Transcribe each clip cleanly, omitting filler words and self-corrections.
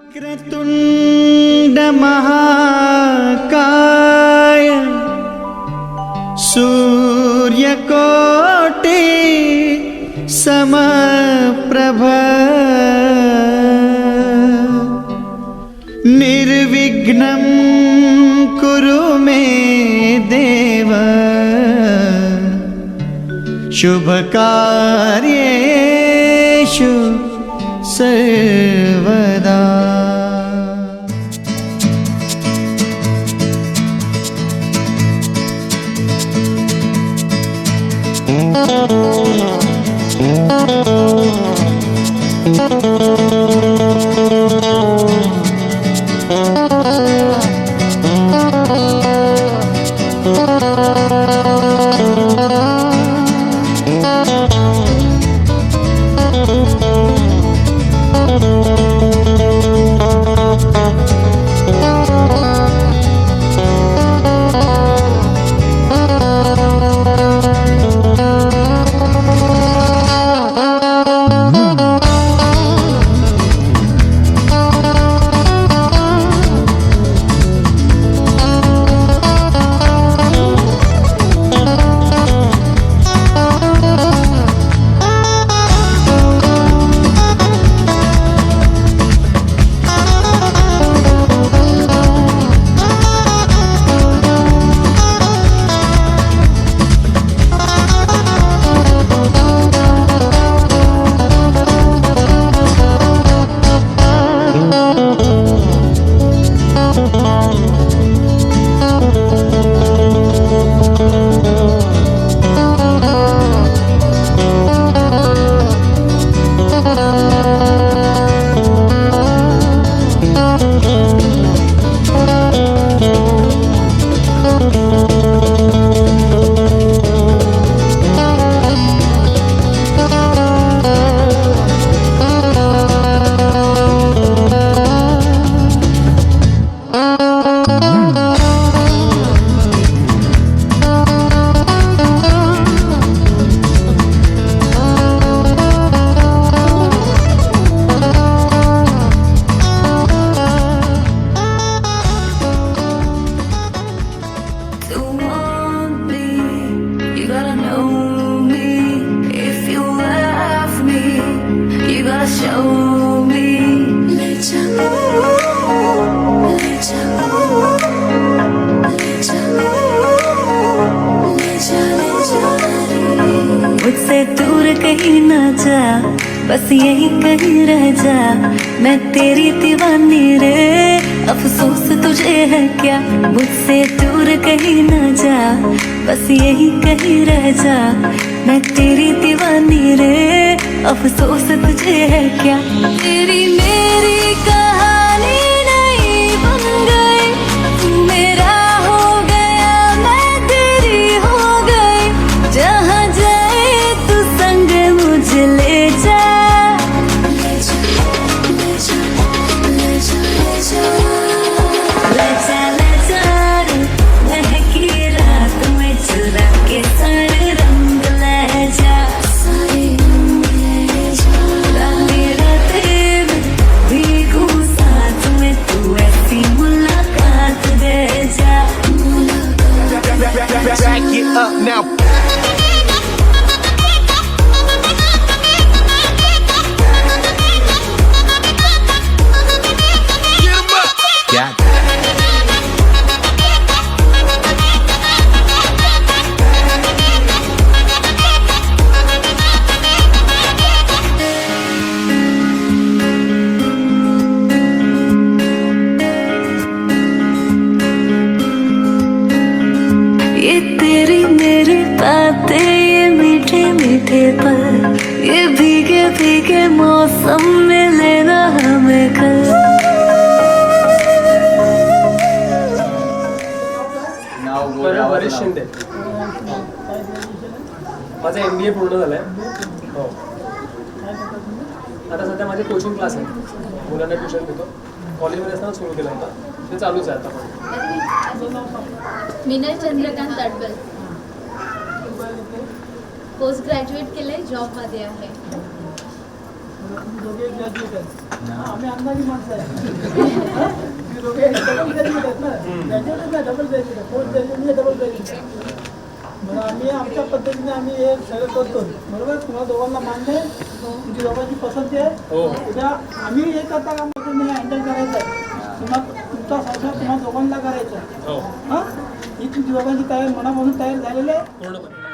वक्रतुंड महाकाय सूर्यकोटि समप्रभ निर्विघ्नं कुरु मे देव शुभकार्येषु सर्वदा। मुझसे दूर कहीं ना जा, बस यही कहीं रह जा। मैं तेरी दीवानी रे, अफसोस तुझे है क्या। मुझसे दूर कहीं ना जा, बस यही कहीं रह जा। मैं तेरी दीवानी रे, अफसोस तुझे है क्या। तेरी मेरी कहानी नहीं बन गई, तू मेरा हो गया मैं तेरी हो गई। जहाँ जाए तू संग मुझे ले जा, ले जा, ले जा, ले जा, ले जा, ले जा रे। महकी रात में चुरा के सारे रंग ले जा, सारे रंग ले जा। रातें रातें में भीगू साथ में, तू ऐसी मुलाकात दे जा, मुलाकात। Back it up now. Get 'em up. Got it. ये तेरी मेरी बातें, ये मीठे मीठे पल, ये भीगे भीगे मौसम में लेना हमें कल। हरीश शिंदे, माझं MBA पूर्ण झालंय. हो, आता सध्या माझे कोचिंग क्लास आहे, मुलांना ट्युशन देतो. कॉलेजमध्ये असताना सुरू केला होता, ते चालूच आहे आता पण. मिनल चंद्रकांत अडबल, पोस्ट ग्रॅज्युएट केलंय, जॉबमध्ये आहे. दोघे ग्रॅज्युएट आहेत आम्ही अंदाजी माणसं आहे दोघे डबल ग्रॅज्युएट आहेत ना ग्रॅज्युएट नाही डबल ग्रॅज्युएट आहे पोस्ट ग्रॅज्युएट म्हणजे डबल ग्रॅज्युएट आहे म्हणून आम्ही आमच्या पद्धतीने आम्ही हे सगळं करतो बरोबर तुम्हाला दोघांना मान्य आहे तुमची दोघांची पसंती आहे उद्या आम्ही हे करता का पद्धतीने हँडल करायचं आहे तुमचा संसार तुम्हाला दोघांना करायचा आहे हां ही तुमची दोघांची तयार मनापासून तयार झालेली आहे पूर्णपणे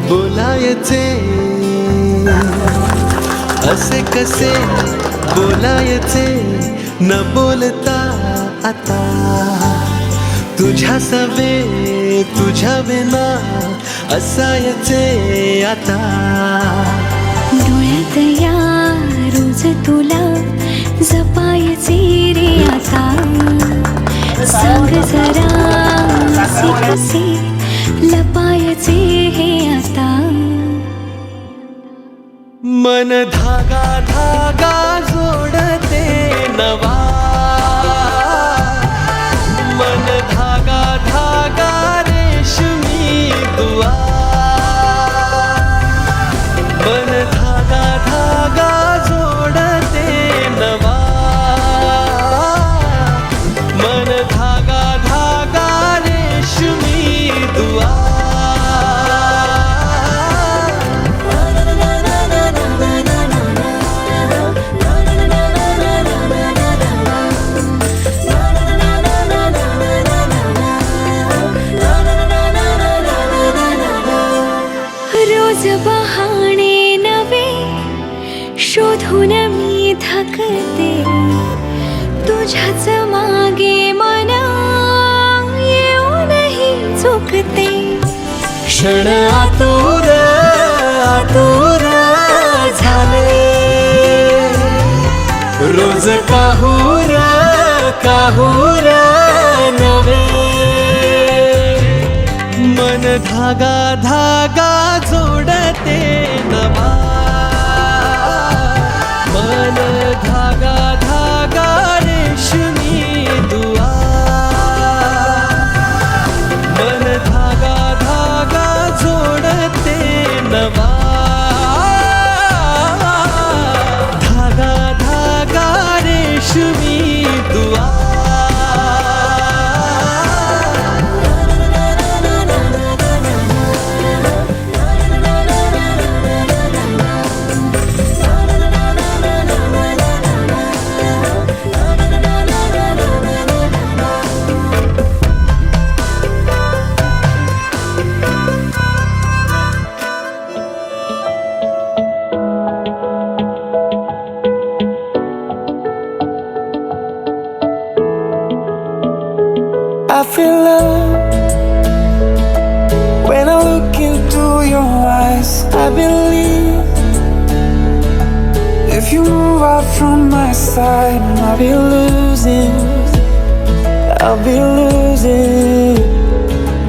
बोलायचे असे कसे बोलायचे न बोलता आता तुझ्या सवे तुझ्या विना असायचे आता डोळ्यात या रोज तुला जपायचे रे आता सांग जरा असे कसे लपायचे हे आता मन धागा धागा जोडते नवा मन धागा धागा रेशमी दुआ मन धागा धागा जोडते नवा मन धागा धागा रेशमी दुआ रोज बहाणे नवे शोधून मी थकते तुझ्याच मागे मन येऊनही चुकते क्षण आतुर आतुर झाले रोज काहूर काहूर नवे मन धागा धागा जोडते नवा मन धागा धागा रेशमी दुआ मन धागा धागा जोडते नवा धागा धागा रेशमी दुआ I feel love when I look into your eyes. I believe if you move out from my side, I'll be losing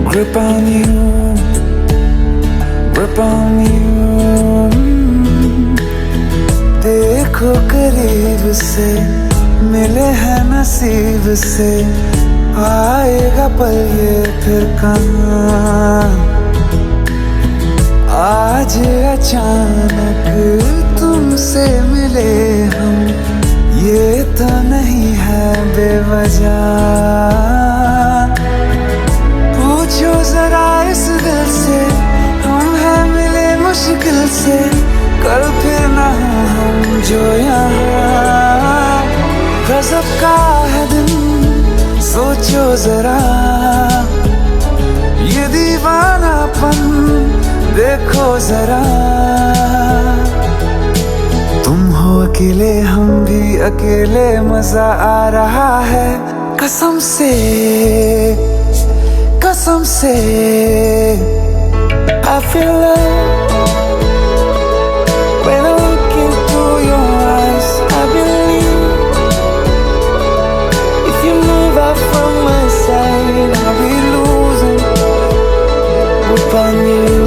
grip on you, grip on you. देखो करीब से मिले हैं नसीब से आएगा पल ये फिर कहाँ आज अचानक तुमसे मिले हम ये तो नहीं है बेवजह पूछो जरा इस दिल से हम हैं मिले मुश्किल से कल फिर ना हम जो यहाँ गजब का है दिन सोचो जरा ये दीवानापन देखो जरा तुम हो अकेले हम भी अकेले मजा आ रहा है कसम से I feel love when I look into your eyes. I believe if you move out from my side, I'll be losing grip on you.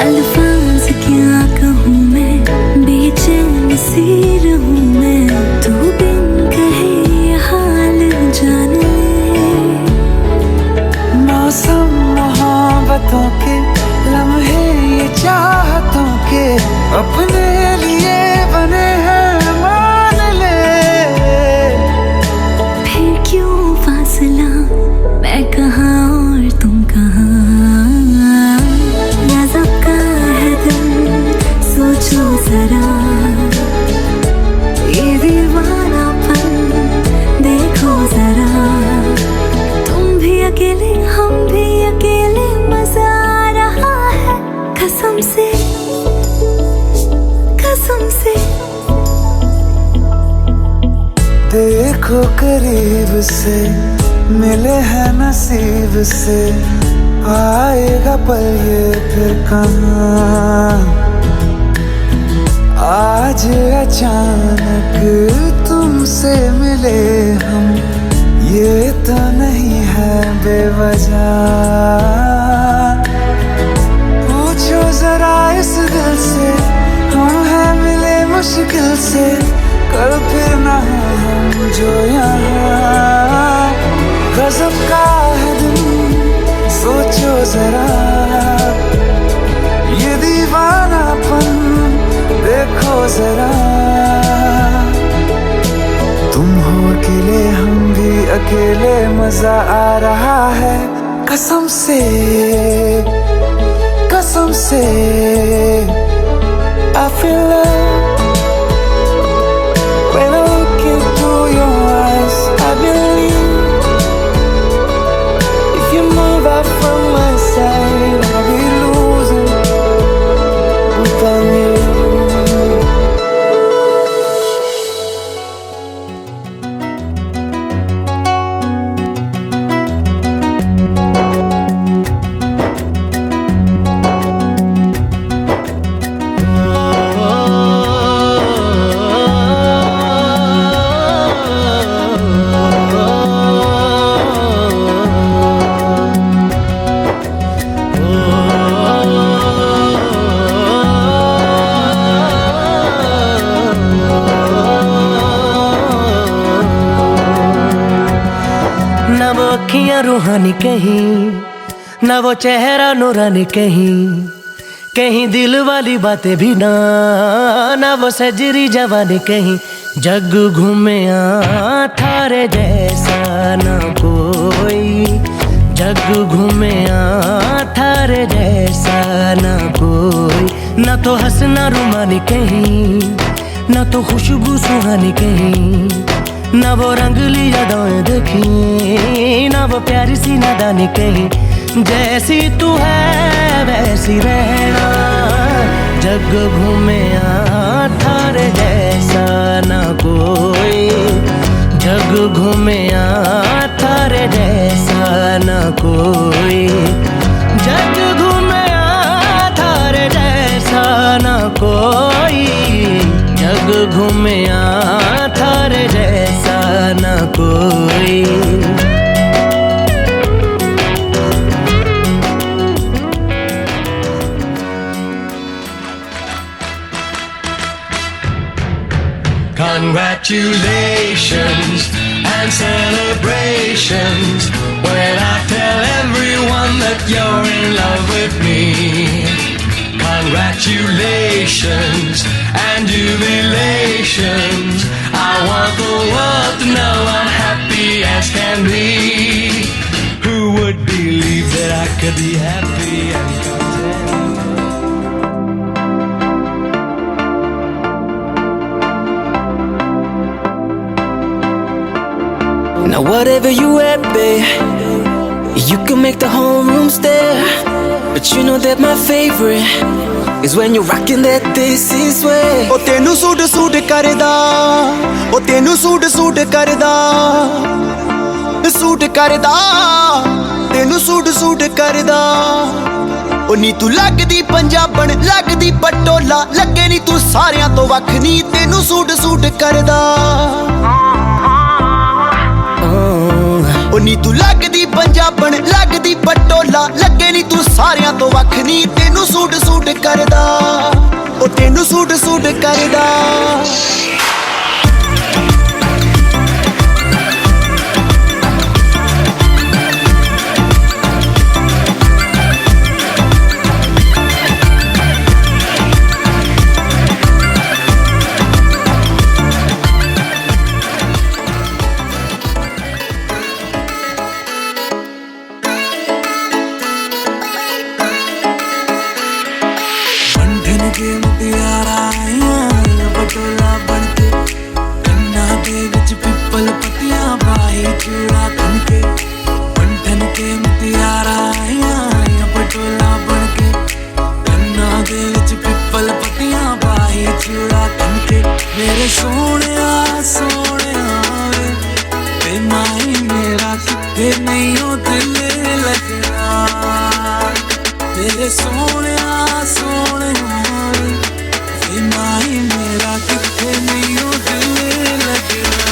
अल्फाज क्या कहूँ मैं बेचैन सी रहूँ मैं तू बिन कहे ये हाल जान ले मौसम मोहब्बतों के लम्हे ये चाहतों के अपने लिए बने हैं मान ले फिर क्यों फासला मैं कहाँ और तुम कहाँ गजब का है दिल सोचो जरा ये दीवानापन देखो जरा तुम भी अकेले हम भी अकेले मजा आ रहा देखो करीब से, मिले हैं नसीब से, आएगा पल ये फिर कहाँ। आज अचानक तुमसे मिले हम, ये तो नहीं है बेवजह। पूछो जरा इस दिल से, हम हैं मिले मुश्किल से, कल फिर ना हम जो यहाँ। गजब का है दिन, सोचो जरा, ये दीवानापन देखो जरा। तुम हो अकेले, हम भी अकेले, मजा आ रहा है कसम से, कसम से। I feel love when I look into your eyes. I believe if you move out from my side, I'll be losing without you. ना वो अखियां रूहानी कहीं, ना वो चेहरा नूरानी कहीं, कहीं दिल वाली बातें भी ना, ना वो सजरी जवानी कहीं। जग घूमे थारे जैसा ना कोई, जग घूमे थारे जैसा ना कोई। ना तो हंसना रुमानी कहीं, ना तो खुशबू सुहानी कहीं, ना वो रंगली यादें देखी, ना वो प्यारी सी नादानी कहीं। जैसी तू है वैसी रहना, जग घूमे थारे जैसा ना कोई, जग घूमे थारे जैसा ना कोई, जग घूमे थारे जैसा ना कोई, जग घूमे थारे जैसा ना कोई। Congratulations and celebrations when I tell everyone that you're in love with me. Congratulations and jubilations, I want the world to know I'm happy as can be. Who would believe that I could be happy and content? Now whatever you at, babe, you can make the whole room stare. But you know that my favorite is when you're rocking that this is way. ओ तेनू सूट सूट करदा, ओ तेनू सूट सूट करदा, सूट करदा, तेनू सूट सूट करदा। ओ नी तू लगदी पंजाबण, लगदी पटोला, लगे नी तू सारियां तो वख नी, तेनू सूट सूट करदा। ओ नी तू लगदी पंजाबण, लगदी पटोला, लगे नी तू सारियां तो वख नी, तेनू सूट सूट करदा, ओ तेनू सूट सूट करदा। पटोला बनके कन्ना दे विच पिपल पत्तियां पाई चूड़ा खनके बंधन के मुतियारा आया पटोला बनके कन्ना दे विच पिपल पत्तियां पाई चूड़ा खनके मेरे सोहणिया सोहणिया सोने सोने माही मेरा कितने नहीं हो दिल लगना।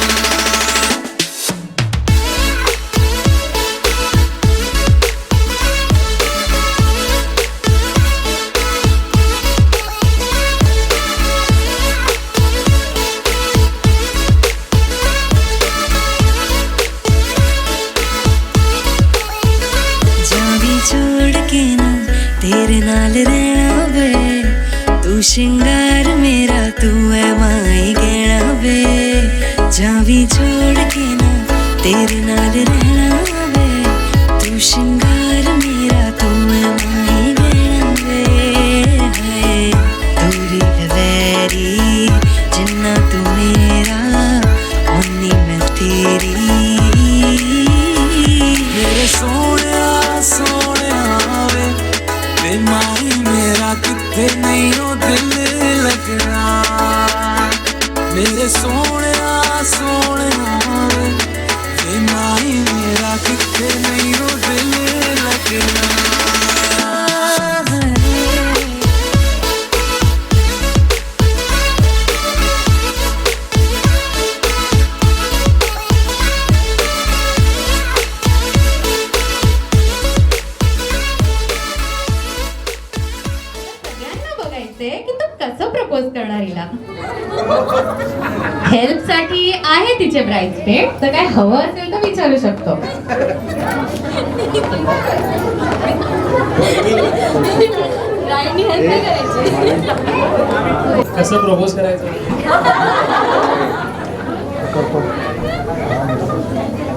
जावी छोड़ के ना तेरे नाल रहना वे, तू शिंगार मेरा तू है माई गहना वे। जावी छोड़ के ना तेरे नाल रहना वे, तू शिंगार मेरा तू है माई गहना वे। हाय दूरी है वैरी जिन्ना तू मेरा उन्नी मैं तेरी। मेरे सोने सोने वे माही मेरा कितने नहीं हो दिल लगना। मेरे सोने सोने वे माही मेरा कितने नहीं हो दिल लगना। सगळ्यांना बघायचंय की तू कसं प्रपोज करणार हिला. हेल्प साठी आहे तिचे ब्राइड्समेड, तर काय हवं असेल तर विचारू शकतो. राईनी हेल्प नाही करायची. कसं प्रपोज करायचं.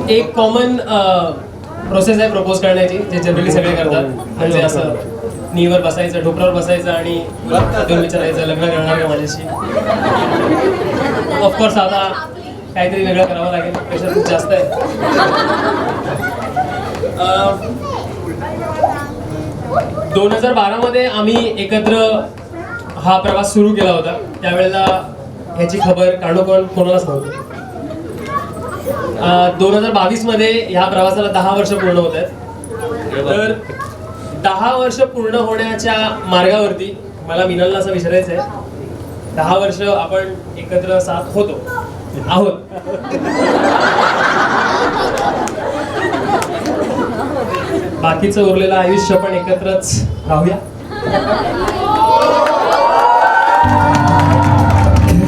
एक कॉमन प्रोसेस आहे प्रपोज करण्याची, जे जनरली सगळे करतात. म्हणजे असं नीवर बसायचं, ढोपरावर बसायचं आणि देऊन विचारायचं लग्न करणार का माझ्याशी. ऑफकोर्स आता काहीतरी वेगळं करावं लागेल, प्रेशर खूप जास्त आहे. 2012 मध्ये आम्ही एकत्र हा प्रवास सुरू केला होता. त्यावेळेला ह्याची खबर काणोकोण कोणालाच नव्हती. 2022 मध्ये ह्या प्रवासाला 10 वर्ष पूर्ण होत आहेत. तर 10 वर्ष पूर्ण होण्याच्या मार्गावरती मला मिनलला असं विचारायचं आहे, 10 वर्ष आपण एकत्र साथ होतो आहोत. बाकीचं उरलेलं आयुष्य पण एकत्रच राहूया.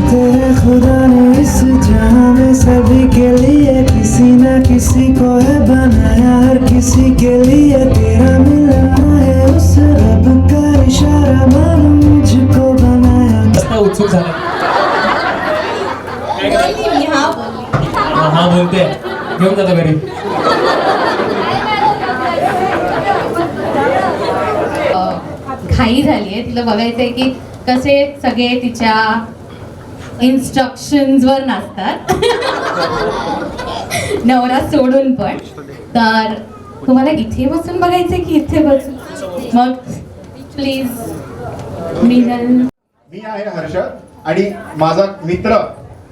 तेरे खुदा ने इस जहां में सभी के लिए किसी न किसी को है बनाया, हर किसी के लिए तेरा मिलना है उस रब का इशारा मालूम मुझको बनाया. जास्त उत्सुक झाला. हा बोलते, घेऊन जातो घरी. घाई झालीये, तिला बघायचंय की कसे सगळे तिच्या इन्स्ट्रक्शन्स वर नाचतात. नवरा सोडून पण. तर तुम्हाला इथे बसून बघायचंय की इथे बसून. मग प्लीज मिनल. मी आहे हर्षद आणि माझा मित्र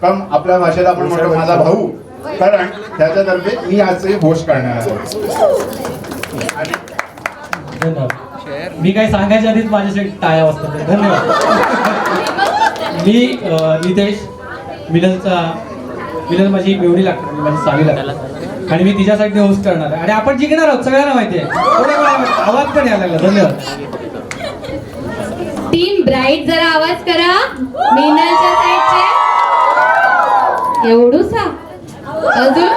कम आपल्या भाषेत आपण म्हणतो माझा भाऊ करण, त्याच्यातर्फे मी आजचे होस्ट करणार आहे. धन्यवाद. मी काही सांगायच्या आधीच माझ्यासाठी टाळ्या वाजतात. धन्यवाद. मी नितेश, मिनल माझी मेवणी लागते, माझी सावी लागते आणि मी तिच्यासाठी होस्ट करणार आहे आणि आपण जिंकणार आहोत सगळ्यांना माहिती आहे. आवाज पण यायला लागला. धन्यवाद. टीम ब्राईट जरा आवाज करा मिनलच्या साईडचे. एवढूसा अजून.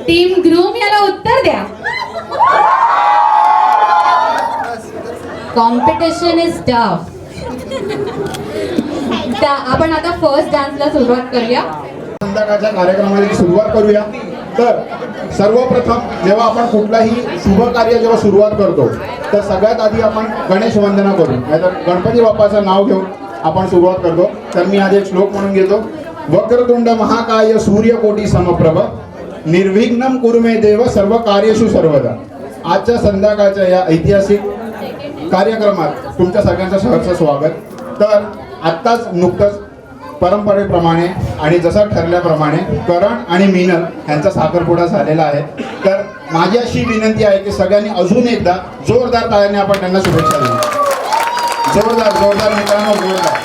टीम ग्रूम याला उत्तर द्या. Competition is tough. आपण आता फर्स्ट डान्सला सुरुवात करूया. संध्याकाळच्या कार्यक्रमाची सुरुवात करूया. तर सर्वप्रथम जेव्हा आपण कुठलाही शुभ कार्य जेव्हा सुरुवात करतो तर सगळ्यात आधी आपण गणेश वंदना करू, नाहीतर गणपती बाप्पाचं नाव घेऊन आपण सुरुवात करतो. तर मी आज एक श्लोक म्हणून घेतो. वक्रतुंड महाकाय सूर्यकोटी समप्रभ निर्विघ्नं कुरु मे देव सर्व कार्येषु सर्वदा. आजच्या संध्याकाळच्या या ऐतिहासिक कार्यक्रमात तुमच्या सगळ्यांचं सहर्ष स्वागत. तर आत्ताच नुकतंच परंपरेप्रमाणे आणि जसं ठरल्याप्रमाणे करण आणि मिनल यांचा साखरपुडा झालेला आहे. तर माझी अशी विनंती आहे की सगळ्यांनी अजून एकदा जोरदार टाळ्याने आपण त्यांना शुभेच्छा दिल्या. जोरदार जोरदार मित्रांनो, जोरदार.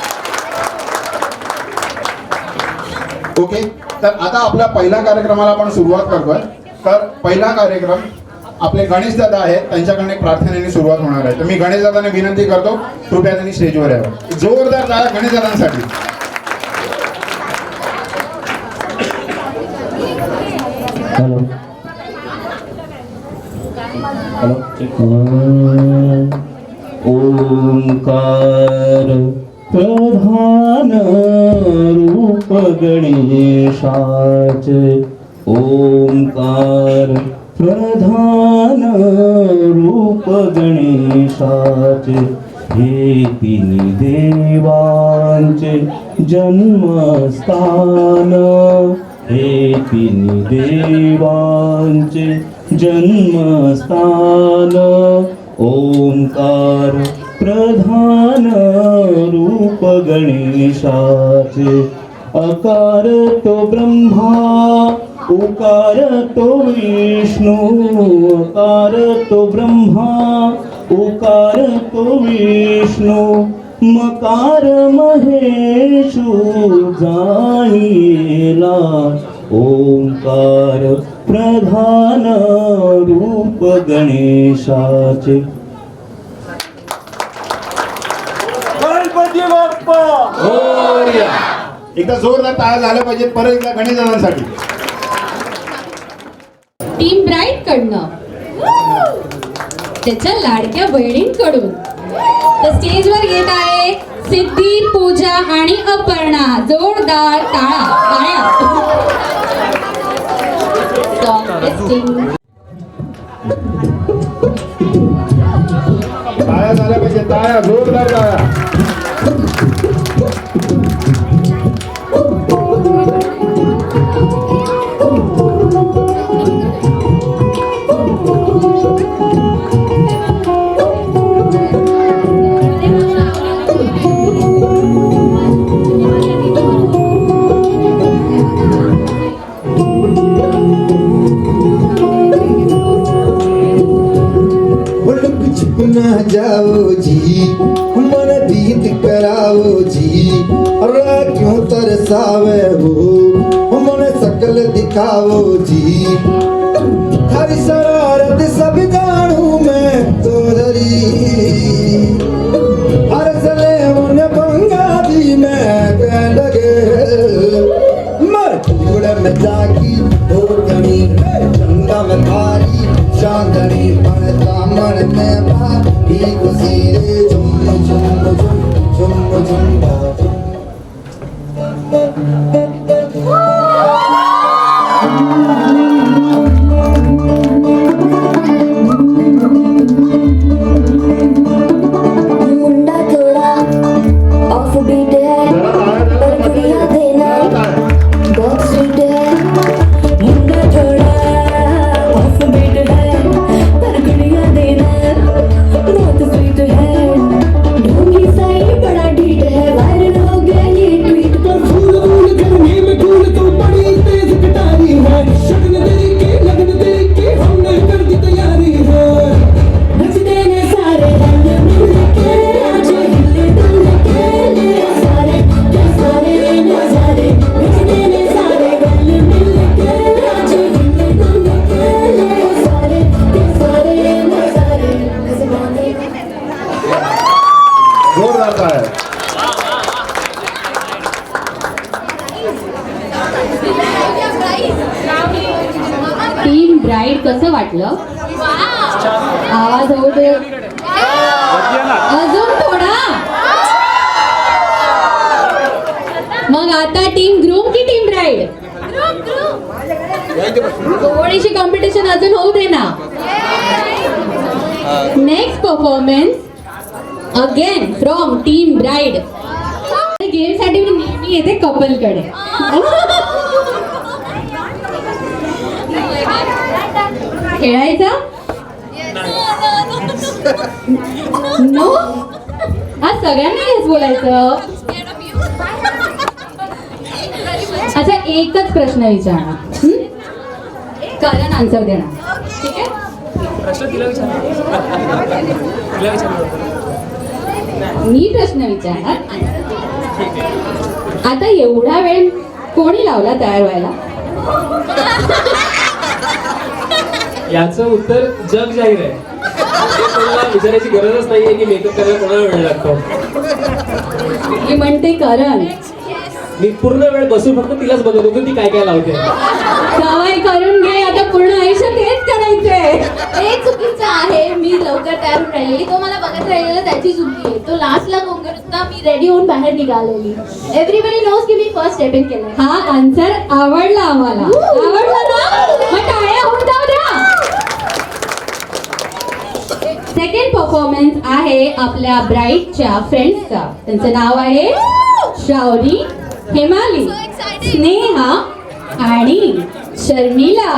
ओके, तर आता आपल्या पहिल्या कार्यक्रमाला आपण सुरुवात करतोय. तर पहिला कार्यक्रम आपले गणेश दादा आहेत, त्यांच्याकडून एक प्रार्थनेने सुरुवात होणार आहे. तर मी गणेश दादांना विनंती करतो, कृपया त्यांनी स्टेजवर यावं. जोरदार टाळ्या गणेश दादांसाठी. Hello hello. ओंकार प्रधान रूप गणेशाचे, ओंकार प्रधान रूप गणेशाचे, हे तिन्ही देवांचे जन्मस्थान, हे तिन्ही देवांचे जन्मस्थान, ओंकार प्रधान रूप गणेशाचे, अकार तो ब्रह्मा उकार तो विष्णू, अकार तो ब्रह्मा उकार तो विष्णू, मकार महेशु जाणीला, ओंकार प्रधान रूप गणेशाचे. गणपती बाप्पा मोरया. एकदा जोरदार टाळ्या झाल्या पाहिजेत परत एकदा गणेश दादांसाठी. टीम ब्राईट कडनं, त्याच्या लाडक्या बहिणींकडून तर स्टेजवर येत आहे सिद्धी, पूजा आणि अपर्णा. जोरदार टाळ्या. टाळ्या झाल्या पाहिजे, टाळ्या, जोरदार टाळ्या. ना जाओ जी, मन बीत कराओ जी, अरे क्यों तरसावे हो, मन सकल दिखाओ जी, हरी शरारत सब जानू मैं तो धरी, हर सले उन बंगाली में कह लगे, मर उड़ में जागी हो गणी, चंदा में भारी चांदनी पर दामन में भारी खुशी रे, झुम झुम झुम झुम झुम मुंडा थोड़ा ऑफ बीट है पर गुड़िया देना बहुत स्वीट है, मुंडा थोड़ा ऑफ बीट है पर गुड़िया देना बहुत स्वीट है, ढोंगी साइड बड़ा ढीठ है, वायरल हो गया ये ट्वीट पर फूल फूल गर्मी में फूल तो बड़ी तेज कटारी है, शगन तेरी की लगन तेरी की हमने कर दी तैयारी है, नचते ने सारे रंग मिल के आज हिले दुल के ले सारे नजारे, नचते ने सारे रंग मिल के आज हिले दुल के ले सारे नजारे. जोरदार टाळ्या. टीम ब्राईड कसं वाटलं? आवाज होऊ दे अजून थोडा. मग आता टीम ग्रूम की टीम ब्राईड? थोडीशी कॉम्पिटिशन अजून होऊ दे ना. Next performance again from team bride. Game साठी मी नेहमी येते कपल कडे. खेळायचं? नो, आज सगळ्यांना हेच बोलायचं. अच्छा, एकच प्रश्न विचारणार, कारण आन्सर देणार, ठीक आहे? प्रश्न तिला विचारला मी प्रश्न विचारणार. आता एवढा वेळ कोणी लावला तयार व्हायला? याचं उत्तर जग जाहीर आहे. ते कोणाला विचारायची गरजच नाहीये की मेकअप करायला कोणाला वेळ लागतो. मी म्हणते करण. मी पूर्ण वेळ बसून फक्त तिलाच बघत होतो ती काय काय लावते. सवय करून घे, आता पूर्ण आयुष्य तेच करायचंय. ते चुकीचं आहे. मी लवकर तयार होऊन राहिलेली, तो मला बघत राहिलेला त्याची चुकी आहे. तो लास्टला कोण होता, मी रेडी होऊन बाहेर निघालेली. एव्हरीबडी नोज की मी फर्स्ट स्टेप इन केलं. हा आन्सर आवडला आम्हाला. आवडला ना? मग टाळ्या होऊन जाऊ द्या. सेकंड परफॉर्मन्स आहे आपल्या ब्राईडच्या फ्रेंड्सचा. त्यांचं नाव आहे श्रावणी, हेमाली, स्नेहा आणि शर्मिला.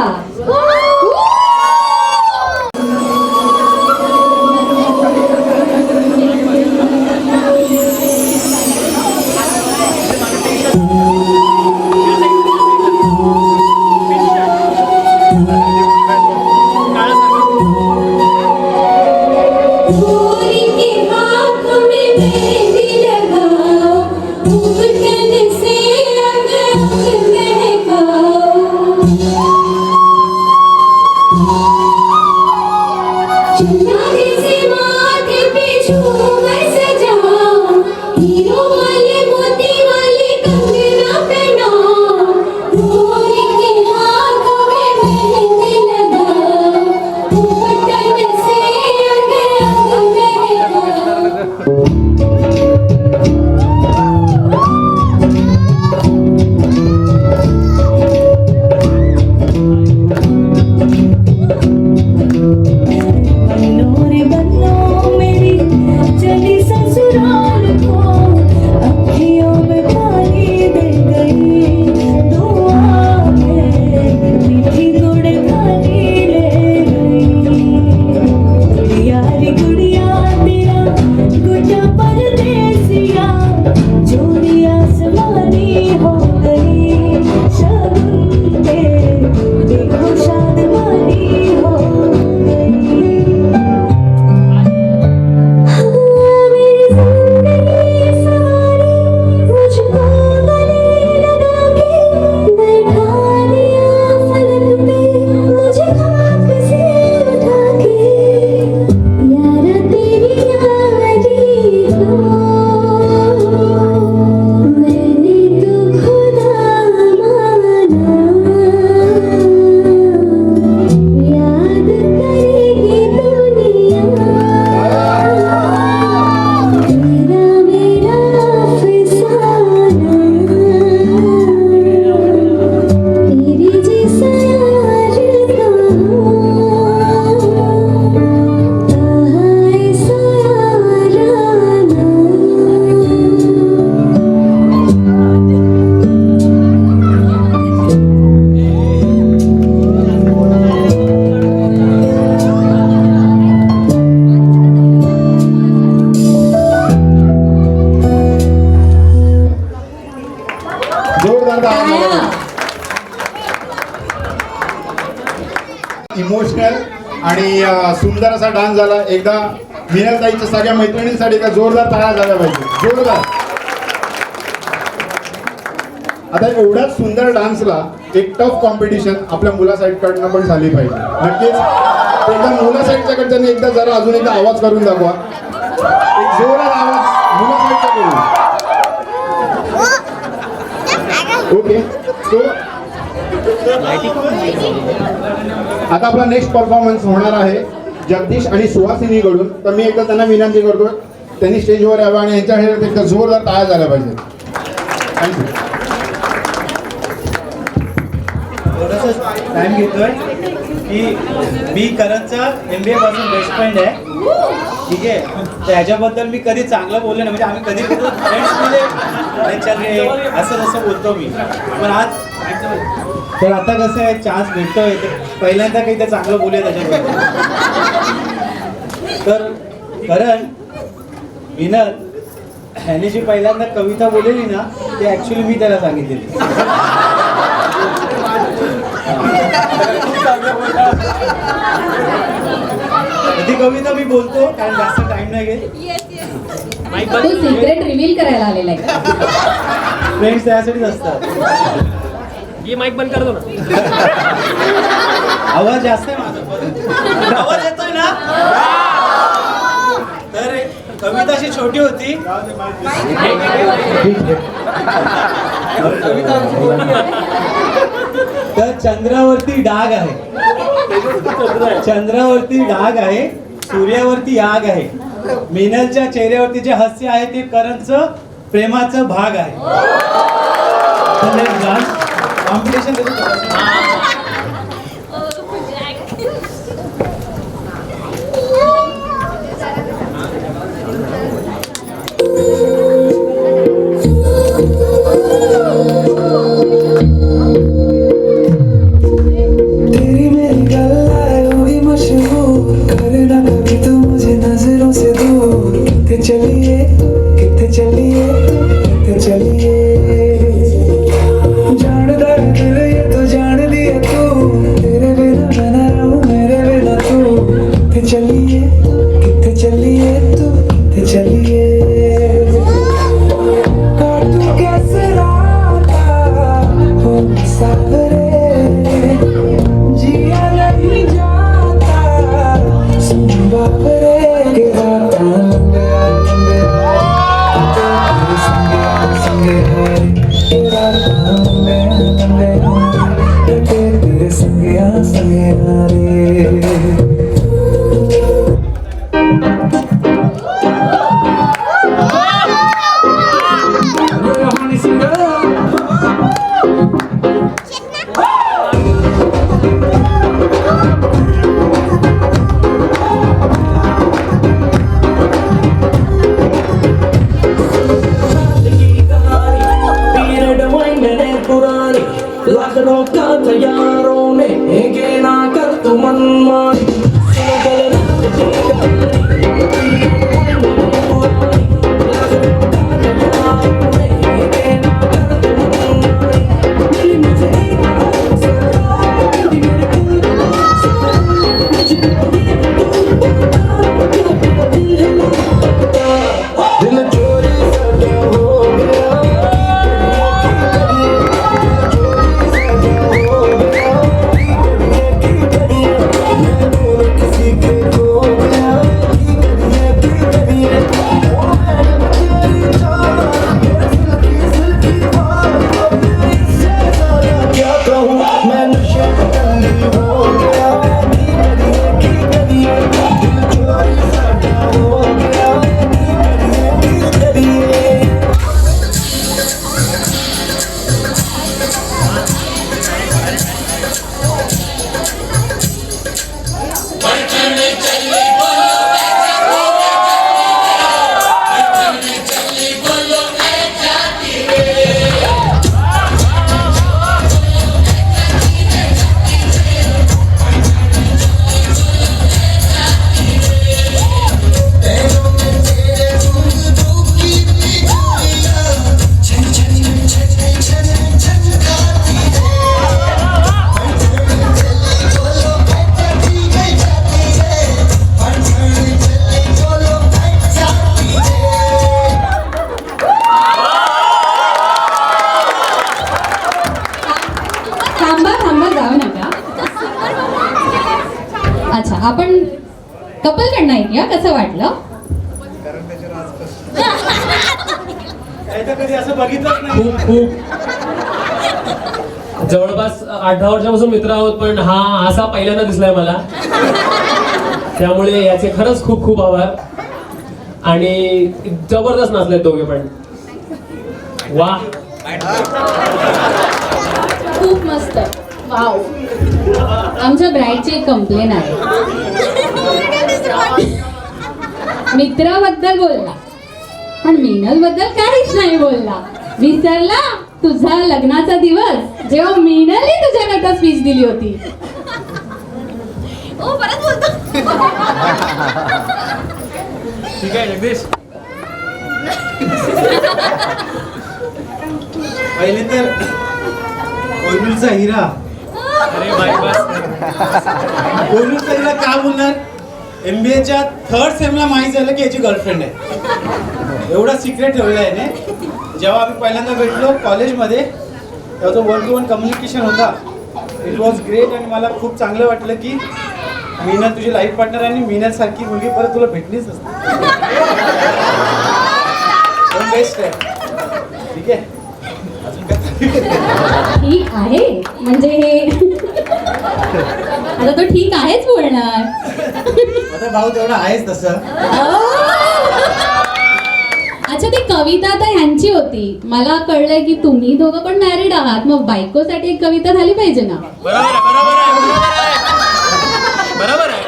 इमोशनल आणि सुंदर असा डान्स झाला. एकदा मिनलताईच्या सगळ्या मैत्रिणींसाठी का जोरदार टाळ्या झाल्या पाहिजे. जोरदार. आता एवढ्याच सुंदर डान्सला एक टफ कॉम्पिटिशन आपल्या मुला साईडकडनं पण झाली पाहिजे. नक्कीच एकदा मुला साईडच्याकडच्याने एकदा जरा अजून एकदा आवाज करून दाखवा. एक जोरात आवाज मुला साईडच्या करून. ओके. सो आता आपला नेक्स्ट परफॉर्मन्स होणार आहे जगदीश आणि सुहासिनीकडून. तर मी एकदा त्यांना विनंती करतो त्यांनी स्टेजवर यावं आणि यांच्या ह्याच्यात एकदा जोरदार टाळ्या झाल्या पाहिजे. थँक्यू. थोडंसं टाइम घेतोय की मी करणचा MBA पासून बेस्ट फ्रेंड आहे. ठीक आहे. तर ह्याच्याबद्दल मी कधी चांगलं बोलले नाही. म्हणजे आम्ही कधी फ्रेंड्समध्ये असं जसं बोलतो मी. पण आज तर आता कसं आहे चान्स भेटतोय तर पहिल्यांदा काही तर चांगलं बोलूया त्याच्याबद्दल. तर करण मिनल ह्याने जी पहिल्यांदा कविता बोललेली ना ते ऍक्च्युली मी त्याला सांगितलेली. ती कविता मी बोलतो कारण जास्त टाइम नाही घेत. तू सिक्रेट रिव्हील करायला आलेला आहे का? फ्रेंड्स त्यासाठीच असतात. ही माईक बंद करतो ना. आवाज जास्त आहे माझा. आवाज येतोय ना. तर कविता अशी छोटी होती. तर चंद्रावरती डाग आहे, चंद्रावरती डाग आहे, सूर्यावरती आग आहे, मिनलच्या चेहऱ्यावरती जे हास्य आहे ते करणचं प्रेमाचं भाग आहे. कॉम्पिटिशन तेरी मेरी गल्लाएं हुई मशहूर, करना कभी तो मुझे नजरों से दूर. कितने चलिए, कितने चलिए, कितने चलिए. जानदा है दिल ये तो जान लिया तू, तेरे बिना मैं ना रहूं, मेरे बिना तू. कितने चलिए, कितने चलिए तू, कितने चलिए. काटूं कैसे राता हो सावरे, जिया नहीं जाता सुन बाबरे के रात लंबे लंबे तेरे संगे संगे के रात लंबे लंबे तेरे संगे संगे रे. अच्छा, आपण कपल कडनं ऐकूया कसं वाटलं. कधी असं बघितलंच नाही. खूप खूप जवळपास 8-10 वर्षापासून मित्र आहोत, पण हा असा पहिल्यांदा दिसलाय मला. त्यामुळे याचे खरंच खूप खूप आभार. आणि जबरदस्त नाचलेत दोघे पण. वा, खूप मस्त. वाव. आमच्या ब्राईडची एक कंप्लेन आहे. मित्राबद्दल बोलला पण मिनल बद्दल काहीच नाही बोलला. विसरला तुझा लग्नाचा दिवस जेव्हा मिनलने तुझ्याकरता स्पीच दिली होती. ओ परत बोलतो. ठीक आहे जगदीश. पहिले तर कोहिनूरचा हिरा. अरे बाई बस. कोहिनूरचा हिरा का बोलणार. MBAच्या 3rd सेमला माहीत झालं की याची गर्लफ्रेंड आहे. एवढा सिक्रेट ठेवला आहे ने. जेव्हा आम्ही पहिल्यांदा भेटलो कॉलेजमध्ये तेव्हा तो 1-to-1 कम्युनिकेशन होता. इट वॉज ग्रेट आणि मला खूप चांगलं वाटलं की मीनल तुझी लाईफ पार्टनर आणि मीनल सारखी मुलगी परत तुला भेटलीच नसते. बेस्ट आहे. ठीक आहे. अजून काय? ठीक आहे म्हणजे हे आता तो ठीक आहेच बोलणार. आता भाऊ तेवढा आहेच तसं. अच्छा ती कविता तर ह्यांची होती. मला कळलंय की तुम्ही दोघं पण मॅरिड आहात, मग बायकोसाठी एक कविता झाली पाहिजे ना. बरोबर आहे.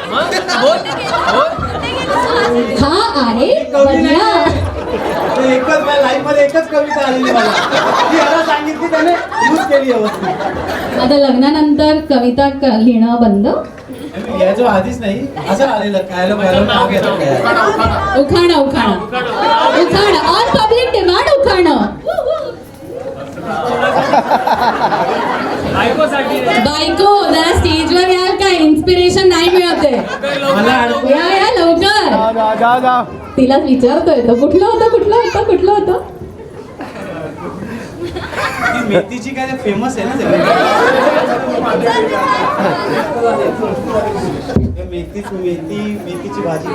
हा आहे एकच माझ्या लाईफ मध्ये एकच कविता आलेली मला. ती याला सांगितली त्याने यूज केली व्यवस्थित. आता लग्नानंतर कविता लिहिणं बंद. याच्या आधीच नाही असं आलेलं खायला उखाणं ऑन पब्लिक डिमांड उखाणं. बायको जरा स्टेजवर याल का, इन्स्पिरेशन नाही मिळते. या लवकर. तिलाच विचारतोय तो कुठलं होतं. मेथीची काय फेमस आहे ना मेथीची भाजी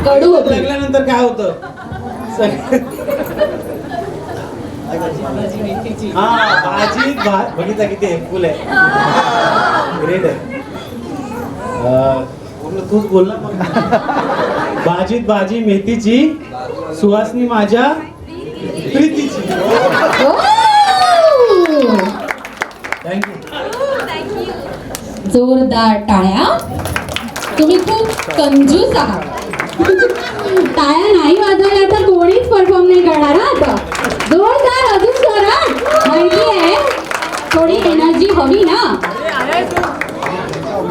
कडू होती. लागल्यानंतर काय होतं. हा भाजी बघितला किती हेल्पफुल आहे. ग्रेट आहे. तूच बोल ना मग. भाजी मेथीची सुहासनी माझ्या प्रीतीची. थँक्यू. जोरदार टाळ्या. तुम्ही खूप कंजूस आहात. टाळ्या नाही वाजवल्या तर कोणीच परफॉर्म नाही करणार. आता जोरदार अजून जोरात. माहिती आहे थोडी एनर्जी हवी ना.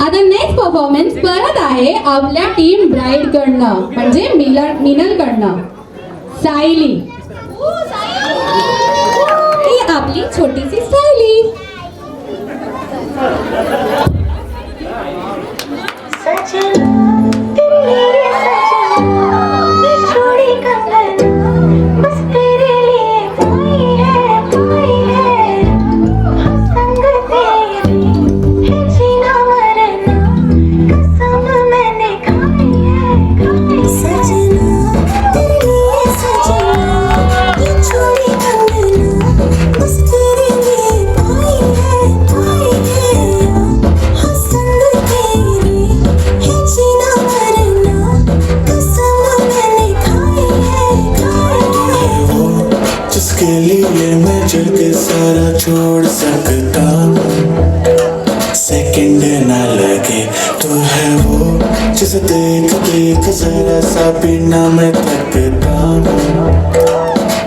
आता नेक्स्ट परफॉर्मन्स परत आहे आपल्या टीम ब्राईड कडनं म्हणजे मिनल कडनं. सायली ही आपली छोटीशी सायली. जिसके लिए मैं चल के सारा छोड़ सकता हूँ, सेकंड ना लगे तो है वो जिसे देख देख जरा सा बिना मैं थकता हूँ,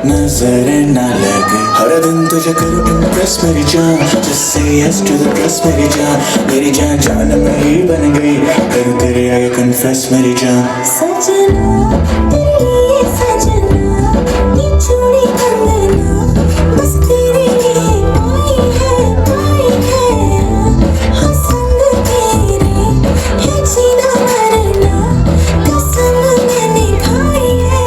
नजर ना लगे हर दिन तुझे करूँ इम्प्रेस मेरी जान, जिससे यस टू द ड्रेस मेरी जान जान में ही बन गई कर तेरे आगे कन्फेस मेरी जान. सजना तेरे लिए सजना ये चूड़ी कंगना बस तेरे लिए पाई है हाँ संग तेरे है जीना मरना कसम मैंने खाई है.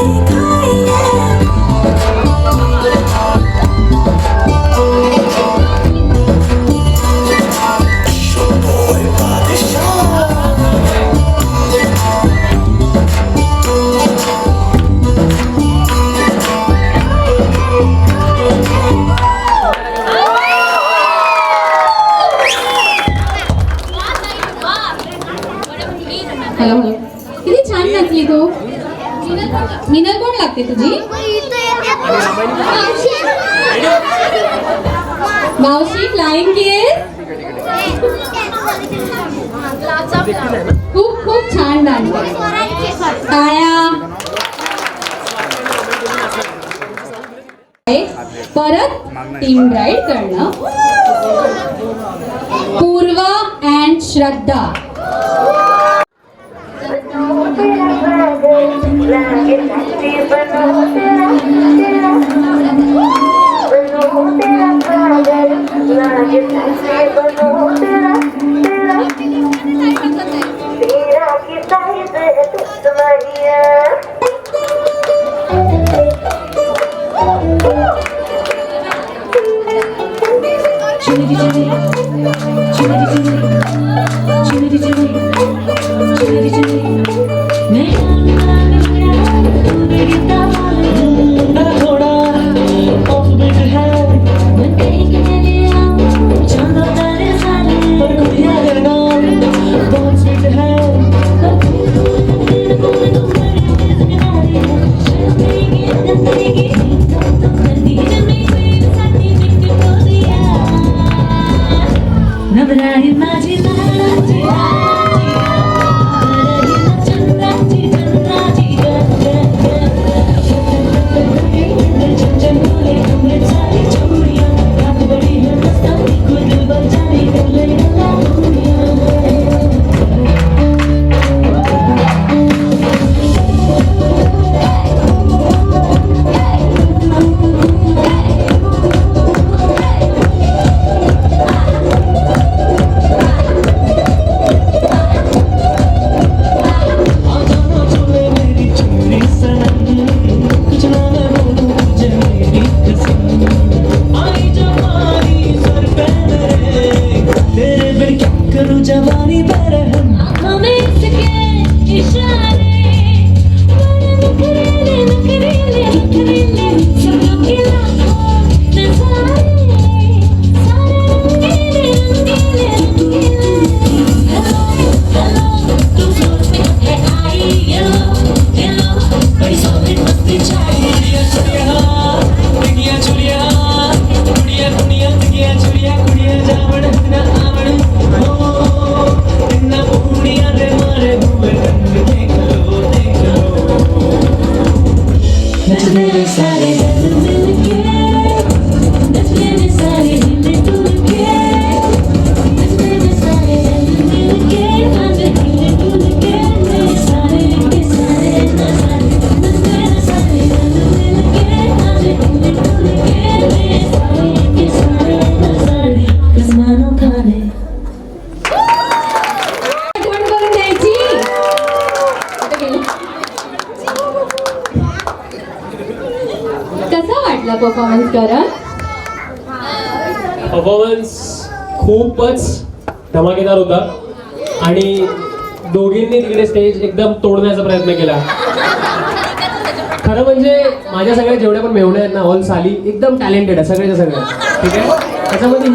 हॅलो किती छान नाचली तू. मिनल कोण लागते तुझी. मावशी फ्लाइंग किस. खूप खूप छान डान्स. टाळ्या. परत टीम ब्राईड करणं पूर्वा अँड श्रद्धा. तेरा नवराई माझी चंद्राची चंद्राची जवानी पर हम इसके इशारे नखरेले नखरेले नखरेले सब खिलाओ नजारे सारे रंगीले रंगीले रंगीले हेलो हेलो तुम सोच में है आई येलो येलो बड़ी सोने मस्ती चाहिए चुड़िया चुड़िया कुड़िया कुड़िया कुड़िया चुड़िया कुड़िया जावड़ ना आवड़ मेरे सारे दिल मिलके मेरे सारे दिल टूटके मेरे सारे दिल मिलके आज दिल टूटके मेरे सारे के सारे मेरे सारे दिल मिलके आज दिल टूटके मेरे सारे के सारे कसमानो खाने आठवण करून द्यायची. कसा वाटला परफॉर्मन्स करत? परफॉर्मन्स खूपच धमाकेदार होता आणि दोघींनी तिकडे स्टेज एकदम तोडण्याचा प्रयत्न केला. खरं म्हणजे माझ्या सगळ्या जेवढ्या पण मेवण्या आहेत ना ऑल साली एकदम टॅलेंटेड आहे सगळ्याच्या सगळ्या. ठीक आहे, त्याच्यामध्ये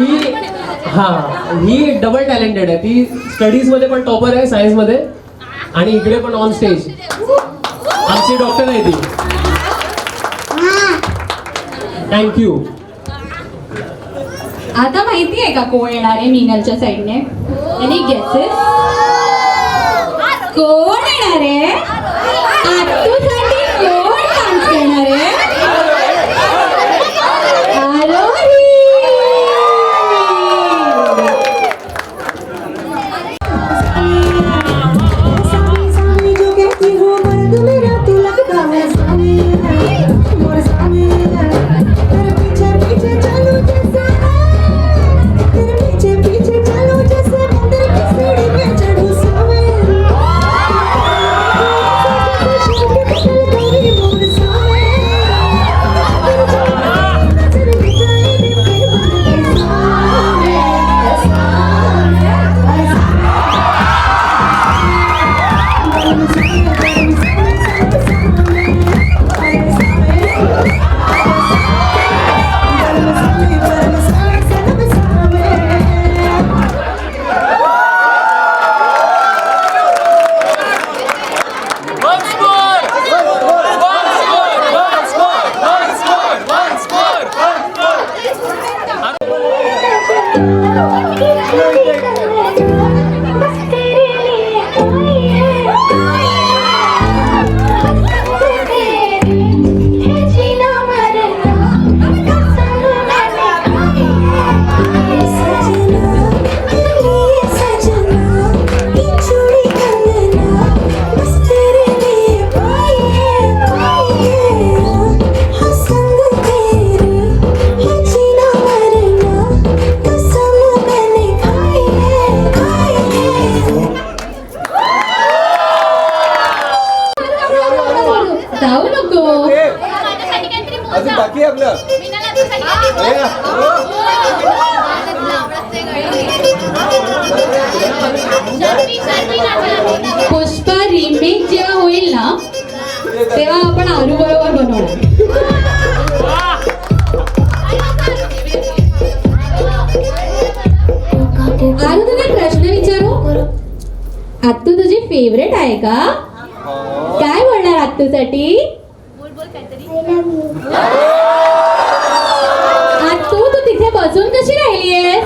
ही डबल टॅलेंटेड आहे. ती स्टडीजमध्ये पण टॉपर आहे सायन्समध्ये आणि इकडे पण ऑन स्टेज आमची डॉक्टर आहे ती. थँक्यू. आता माहिती आहे का कोण येणार आहे मिनलच्या साईडने? Any guesses? कोण येणार आहे? आत्तूसाठी कोण डान्स करणार आहे? आरोही. पीछे चलो जैसे मंदिर की सीढ़ी पे चढ़ूं सावे अजून बाकी आहे आपलं. पुष्पा रिमेक जेव्हा होईल ना तेव्हा आपण आरू बरोबर बनवणार. आरू तुला एक प्रश्न विचारू. आत्तू तुझी फेवरेट आहे का? काय बोलणार आत्तूसाठी? आत्तू तू तिथे बसून कशी राहिलीयेस?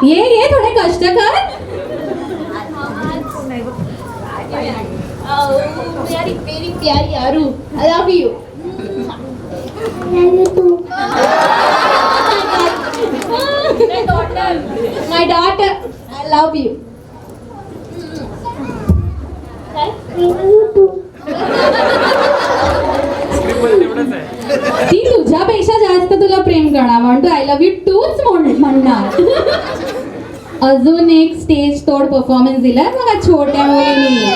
ये थोडे कष्ट कर. Very प्यारी आरू. I love you. My daughter. I love you. ती तुझ्यापेक्षा जास्त तुला प्रेम करणार म्हणून तू आय लव्ह यू टूच म्हणणार. अजून एक स्टेज तोड परफॉर्मन्स दिला बघा छोट्या मुलींनी.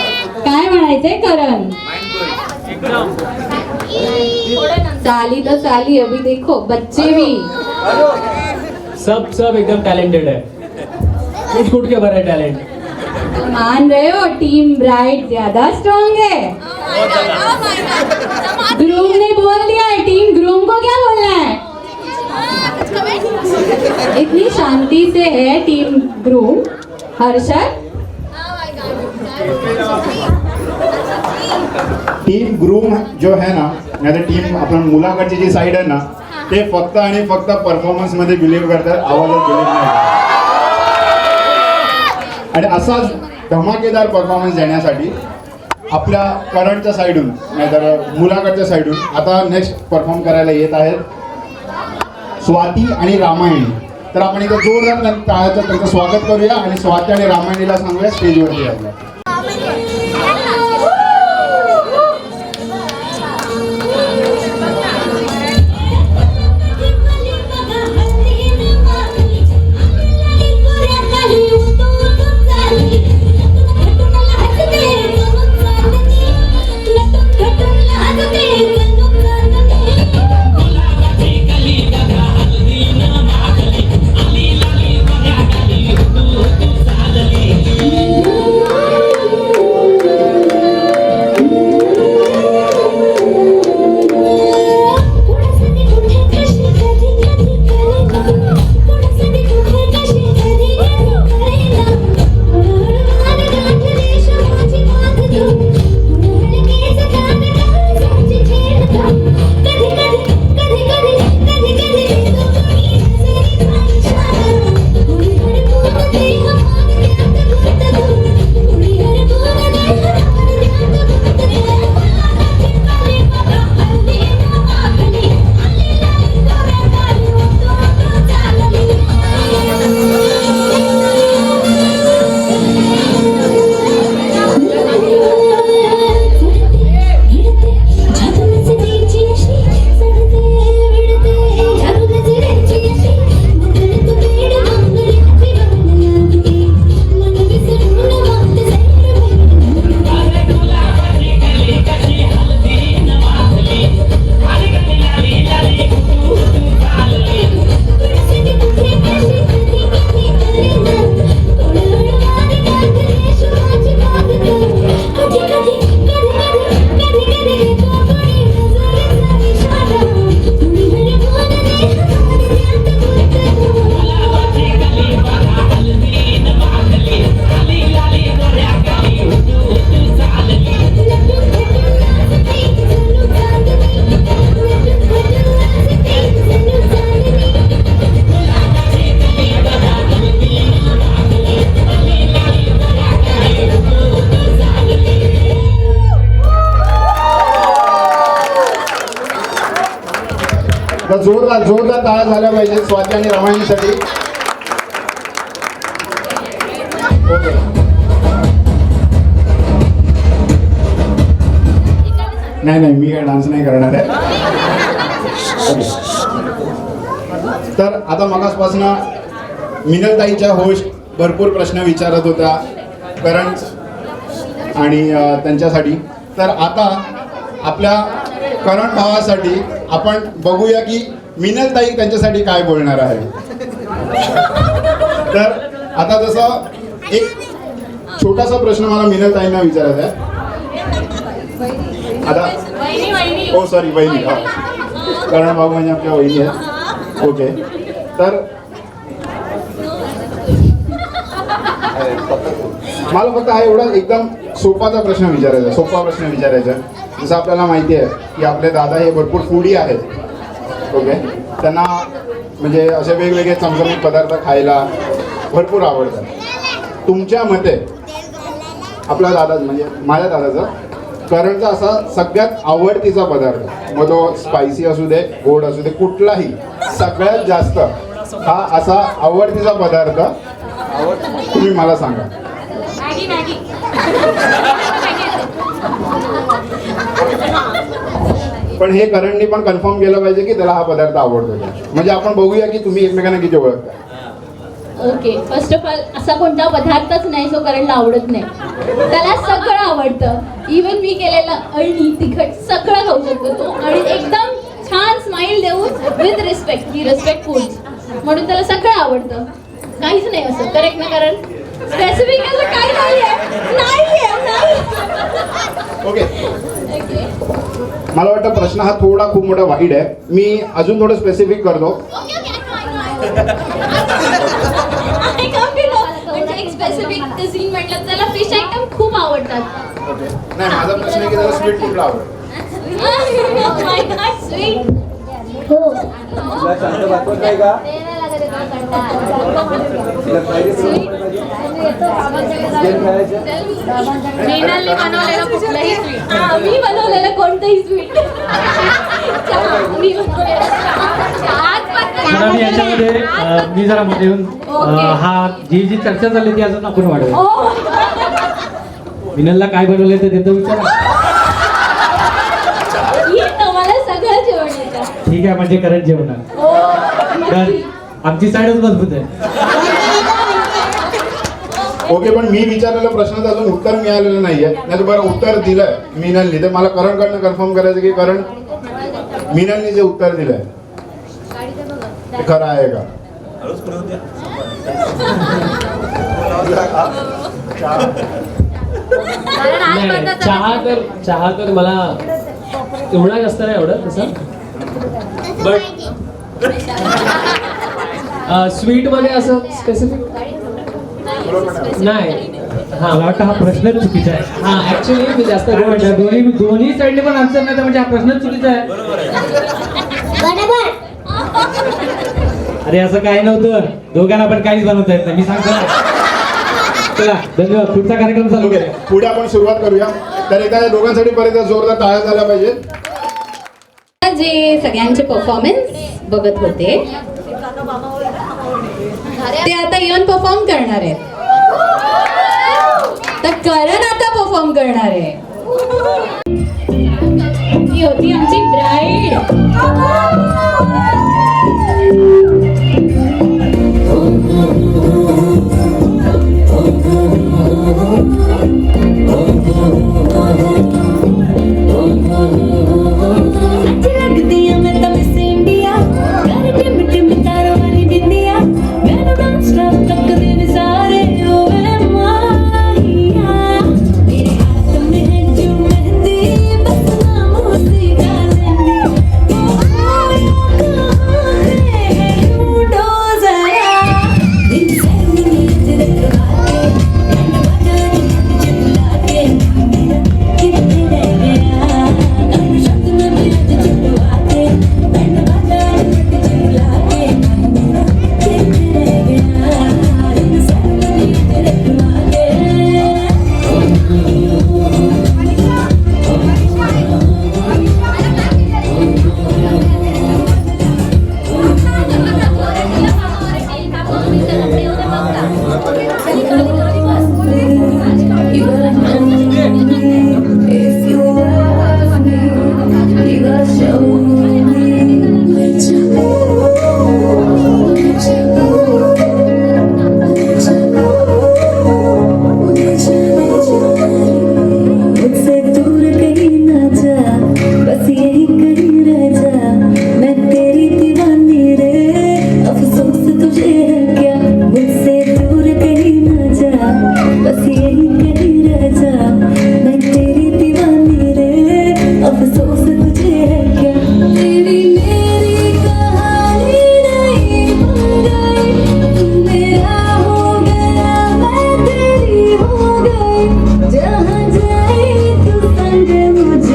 काय म्हणायचंय करण? चाली तो चाली अभी देखो बच्चे भी सब एकदम टैलेंटेड है. कुछ के भरे टैलेंट. मान रहे हो टीम ब्राइट ज्यादा स्ट्रॉन्ग है. ग्रूम ने बोल दिया है, टीम ग्रूम को क्या बोलना है? इतनी शांति से है team groom. Harshad team groom जो है ना, नाही टीम आपण मुलाकडची जी साईड आहे ना, ते फक्त आणि फक्त परफॉर्मन्स मध्ये बिलीव्ह करतात, आवाजात बिलीव्ह नाही. आणि असाच धमाकेदार परफॉर्मन्स देण्यासाठी आपल्या करंटच्या साईडून नाहीतर मुलाकडच्या साईडून आता नेक्स्ट परफॉर्म करायला येत आहेत स्वाती आणि रामायणी. तर आपण इथं जोरदार टाळ्याचं त्यांचं स्वागत करूया आणि स्वाती आणि रामायणीला सांगूया स्टेजवरती यायला. तर जोरदार टाळ्या झाल्या पाहिजे स्वाती आणि रामायणीसाठी. ओके नाही मी काय डान्स नाही करणार आहे. तर आता मगासपासून मिनलताईच्या होस्ट भरपूर प्रश्न विचारत होत्या करंट आणि त्यांच्यासाठी. तर आता आपल्या करण भावासाठी आपण बघूया की मिनल ताई त्यांच्यासाठी काय बोलणार आहे. तर आता जसं एक छोटासा प्रश्न मला मिनल ताईंना विचारायचा आहे. आता हो सॉरी वहिनी, करण भाऊ म्हणजे आपल्या वहिनी आहेत. ओके, तर मला फक्त हा एवढा एकदम सोपा प्रश्न विचारायचा. जसं आपल्याला माहिती आहे की आपले दादा हे भरपूर फूडी आहेत. ओके, त्यांना म्हणजे असे वेगवेगळे चमचमीत पदार्थ खायला भरपूर आवडतात. तुमच्या मते आपला दादा म्हणजे माझ्या दादाचा करणचा असा सगळ्यात आवडतीचा पदार्थ, मग तो स्पायसी असू दे गोड असू दे कुठलाही, सगळ्यात जास्त हा असा आवडतीचा पदार्थ तुम्ही मला सांगा. पण हे करणनी पण कन्फर्म केलं पाहिजे की त्याला हा पदार्थ आवडतो का. म्हणजे आपण बघूया की तुम्ही एकमेकांना किती ओळखता. ओके, फर्स्ट ऑफ ऑल असा कोणता पदार्थच नाही जो करणला आवडत नाही. त्याला सगळं आवडतं. इवन मी केलेलं अळणी तिखट सगळं खाऊ शकतो तो, आणि एकदम छान स्माइल देऊन with respect, he respect food, म्हणून त्याला सगळं आवडतं. काहीच नाही असं. करेक्ट ना करण? स्पेसिफिक असं काही नाहीये. ओके, मला वाटतं प्रश्न हा थोडा खूप मोठा वाईड आहे. मी अजून थोडं स्पेसिफिक करतो. स्पेसिफिक cuisine म्हटलं त्याला फिश आयटम खूप आवडतात. नाही, माझा प्रश्न आहे की त्याला स्वीट कुठला आवडतं. स्वीट हो. मीनालने बनवलेलं कुठलंही स्वीट. मी बनवलेलं कोणतंही स्वीट. जरा मी याच्यामध्ये मी जरा मध्ये येऊन हा जी चर्चा झाली ती अजून आपण वाढवू. मिनलला काय बनवलंय ते देतो विचारा. मला सगळं जेवण येतं. ठीक आहे, म्हणजे करण जेवणार. आमची साईडच मजबूत आहे. ओके, पण मी विचारलेल्या प्रश्नाचं अजून उत्तर मिळालेलं नाहीये. नाही तर बरं उत्तर दिलंय मिनलनी, तर मला करणकडनं कन्फर्म करायचं की करण मिनलनी जे उत्तर दिलंय ते खरं आहे का. चहा तर मला एवढा जास्त नाही आवडत तसं. बट स्वीट मध्ये असं स्पेसिफिक नाही. मला वाटतं हा प्रश्नच चुकीचा आहे. हा ऍक्च्युली मी जास्त दोन्ही साईडने पण आन्सर नाही तर म्हणजे हा प्रश्नच चुकीचा आहे. अरे असं काही नव्हतं. दोघांना पण काहीच बनवता येत नाही, मी सांगतो ना. चला धन्यवाद. पुढचा कार्यक्रम चालू करूया. पुढे आपण सुरुवात करूया. तर एखाद्या दोघांसाठी परत जोरदार टाळ्या झाल्या पाहिजे. जे सगळ्यांचे परफॉर्मन्स बघत होते ते आता येऊन परफॉर्म करणार आहेत. तर करण आता परफॉर्म करणार आहे. ती होती आमची ब्राईड. मेरे हाथ में है जो मेहंदी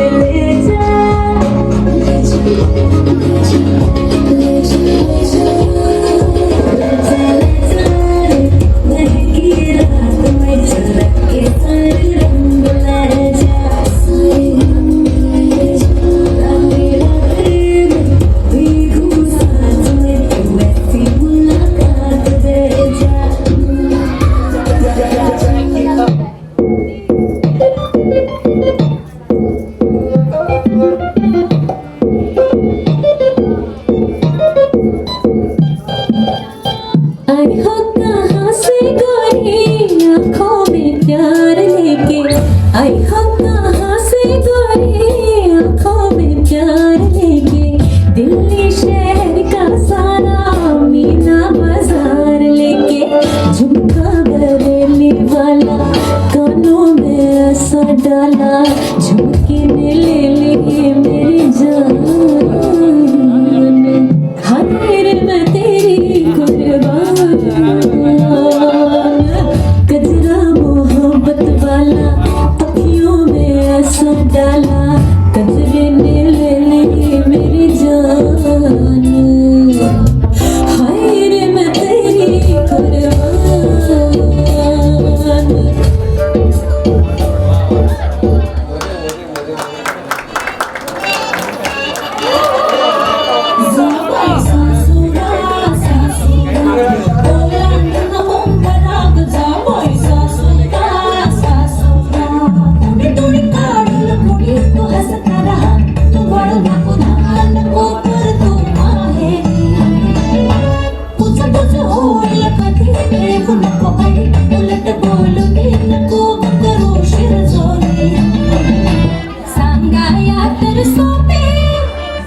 मुझे ले जा, ले जा, ले जा, ले जा, ले जा, महकी रात में झलक के सारे रंग ले जा, सारे रंग ले जा, रातें रातें में भीगू सांस में तू ऐसी मुलाकात दे जा। आई हो कहाँ से गोरी आँखों में प्यार लेके, आई हो कहाँ से गोरी आँखों में प्यार लेके, दिल्ली शहर का सारा मीना बाजार लेके, झुमका बरेली वाला कानों में ऐसा डाला, झुमके ने ले ली मेरी जान, हाय रे मैं तेरी कुर्बान, गजरा मोहब्बत वाला अखियों में ऐसा डाला, गजरे ने ले ली मेरी जान, हाय रे मैं तेरी कुर्बान।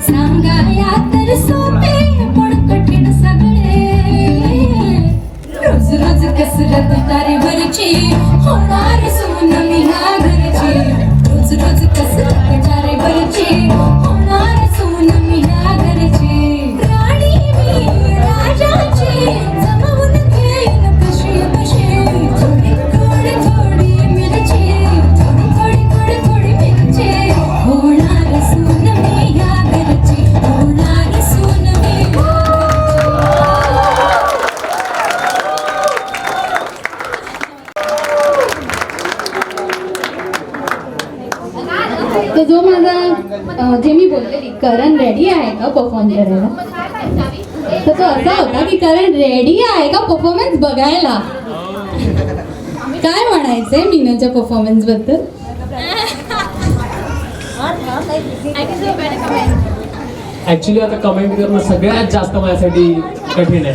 सांगाया तर सोपे पण कठीण सगळे, रोज रोज कसरत तारेवरची होणार सून मी ह्या घरची, रोज रोज कसरत तारेवरची होणार सून मी ह्या घरची, राणी मी राजाची जमवून घेईन कशी कशी, थोडी थोडी थोडी मिरची, थोडी थोडी थोडी थोडी मिरची, होणार सून मी ह्या घरची, होणार सून मी तर जो माझा जे मी बोललेली करण रेडी आहे का परफॉर्म करायला, तर तो असा होता की करण रेडी आहे का परफॉर्मन्स बघायला. काय म्हणायचंय मीनाच्या परफॉर्मन्स बद्दल? ऍक्च्युली आता कमेंट करणं सगळ्यात जास्त माझ्यासाठी कठीण आहे,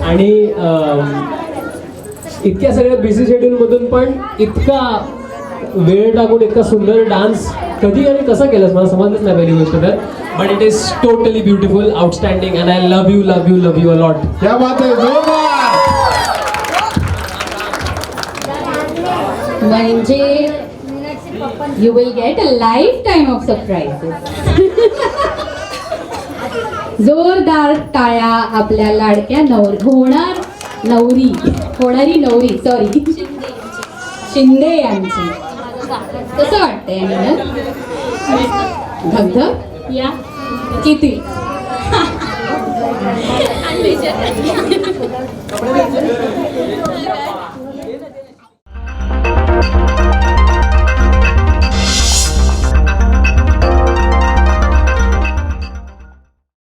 आणि इतक्या सगळ्या बिझी शेड्यूल मधून पण इतका वेळ टाकून इतका सुंदर डान्स कधी आणि कसा केलास मला समजलंच नाही पहिली गोष्ट तर, but it is totally beautiful, outstanding, and I love you love you love you a lot. क्या बात आहे, जोरदार. म्हणजे you will get a life time of surprises. जोरदार टाळ्या आपल्या लाडक्या होणारी नवरी सॉरी शिंदे यांची. कसं वाटतंय आणि धगधग या किती?